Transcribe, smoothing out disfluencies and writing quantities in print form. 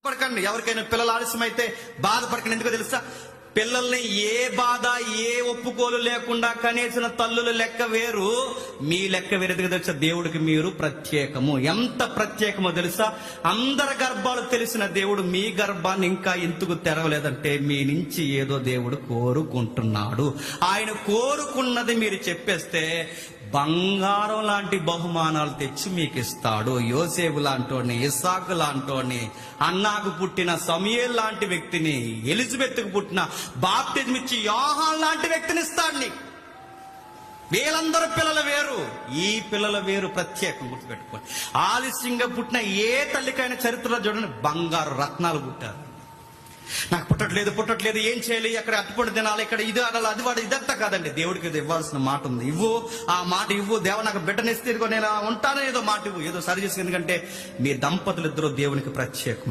పడకండి. ఎవరికైనా పిల్లలు ఆలస్యం అయితే బాధపడకండి. ఎందుకో తెలుసా? పిల్లల్ని ఏ బాధ ఏ ఒప్పుకోలు లేకుండా కనేసిన తల్లుల లెక్క వేరు, మీ లెక్క వేరు. ఎందుకు తెలుసా? దేవుడికి మీరు ప్రత్యేకము. ఎంత ప్రత్యేకమో తెలుసా? అందరి గర్భాలు తెలిసిన దేవుడు మీ గర్భాన్ని ఇంకా ఎందుకు తెరవలేదంటే మీ నుంచి ఏదో దేవుడు కోరుకుంటున్నాడు. ఆయన కోరుకున్నది మీరు చెప్పేస్తే బంగారం లాంటి బహుమానాలు తెచ్చి మీకు ఇస్తాడు. యోసేపు లాంటోని, ఇస్సాకు లాంటోని, అన్నాకు పుట్టిన సమూయేలు లాంటి వ్యక్తిని, ఎలిజబెత్కు పుట్టిన బాప్తిజం ఇచ్చి యోహాను లాంటి వ్యక్తిని ఇస్తాడు నీకు. వీళ్ళందరూ పిల్లలు వేరు, ఈ పిల్లలు వేరు. ప్రత్యేకం గుర్తుపెట్టుకోండి. ఆలస్యంగా పుట్టిన ఏ తల్లికైనా చరిత్రలో చూడండి, బంగారు రత్నాలు పుట్టారు. నాకు పుట్టట్లేదు, ఏం చేయాలి, అక్కడ అట్టుపడి తినాలి, ఇక్కడ ఇది అనాలి, అది వాడు, ఇదంతా కాదండి. దేవుడికి ఇది ఇవ్వాల్సిన మాట ఉంది. ఇవ్వు, ఆ మాట ఇవ్వు. దేవ నాకు బిడ్డనిస్తే నేను ఉంటాను, ఏదో మాట ఇవ్వు, ఏదో సరి చేసి. ఎందుకంటే మీ దంపతులు ఇద్దరు దేవునికి ప్రత్యేకం.